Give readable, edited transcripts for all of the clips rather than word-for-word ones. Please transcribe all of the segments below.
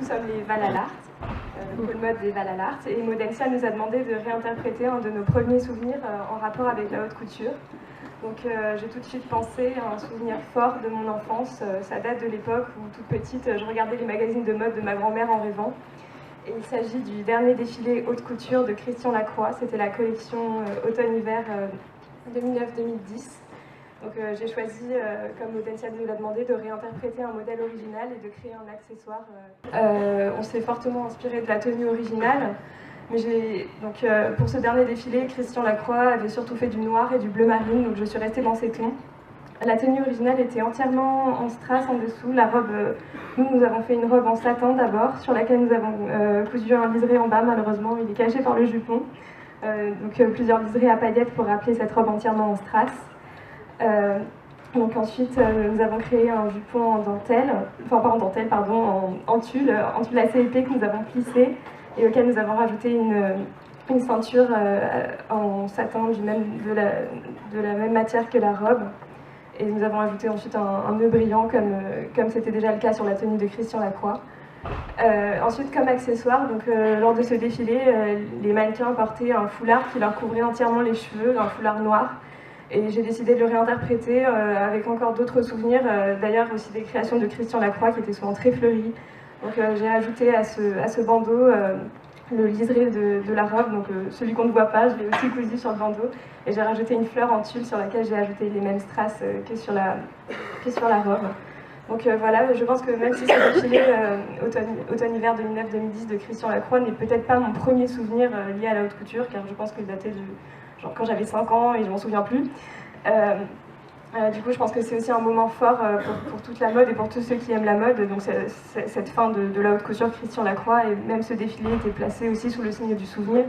sommes les Vallalart, le pôle mode des Vallalart, et Modensia nous a demandé de réinterpréter un de nos premiers souvenirs en rapport avec la haute couture. Donc j'ai tout de suite pensé à un souvenir fort de mon enfance. Ça date de l'époque où, toute petite, je regardais les magazines de mode de ma grand-mère en rêvant. Et il s'agit du dernier défilé haute couture de Christian Lacroix. C'était la collection automne-hiver 2009-2010. Donc j'ai choisi, comme Modensia nous l'a demandé, de réinterpréter un modèle original et de créer un accessoire. On s'est fortement inspiré de la tenue originale. Mais pour ce dernier défilé, Christian Lacroix avait surtout fait du noir et du bleu marine, donc je suis restée dans ces tons. La tenue originale était entièrement en strass en dessous. La robe, nous avons fait une robe en satin d'abord, sur laquelle nous avons cousu un liseré en bas. Malheureusement, il est caché par le jupon. Donc plusieurs liserés à paillettes pour rappeler cette robe entièrement en strass. Donc ensuite, nous avons créé un jupon en dentelle, enfin pas en dentelle, pardon, en tulle assez épais que nous avons plissé et auquel nous avons rajouté une ceinture en satin de la même matière que la robe. Et nous avons ajouté ensuite un nœud brillant comme c'était déjà le cas sur la tenue de Christian Lacroix. Ensuite, comme accessoire, lors de ce défilé, les mannequins portaient un foulard qui leur couvrait entièrement les cheveux, un foulard noir. Et j'ai décidé de le réinterpréter avec encore d'autres souvenirs, d'ailleurs aussi des créations de Christian Lacroix qui étaient souvent très fleuries. Donc j'ai ajouté à ce bandeau le liseré de la robe, donc celui qu'on ne voit pas, je l'ai aussi cousu sur le bandeau. Et j'ai rajouté une fleur en tulle sur laquelle j'ai ajouté les mêmes strass que sur la robe. Donc voilà, je pense que même si ce défilé automne-hiver 2009-2010 de Christian Lacroix n'est peut-être pas mon premier souvenir lié à la haute couture, car je pense qu'il datait genre quand j'avais 5 ans et je m'en souviens plus. Du coup, je pense que c'est aussi un moment fort pour toute la mode et pour tous ceux qui aiment la mode. Donc cette fin de la haute couture Christian Lacroix, et même ce défilé était placé aussi sous le signe du souvenir,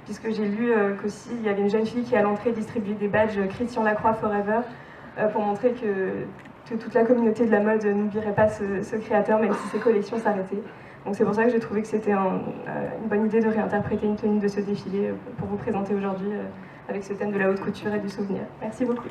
puisque j'ai lu qu'aussi il y avait une jeune fille qui à l'entrée distribuait des badges Christian Lacroix Forever pour montrer que toute la communauté de la mode n'oublierait pas ce créateur, même si ses collections s'arrêtaient. Donc c'est pour ça que j'ai trouvé que c'était une bonne idée de réinterpréter une tenue de ce défilé pour vous présenter aujourd'hui avec ce thème de la haute couture et du souvenir. Merci beaucoup.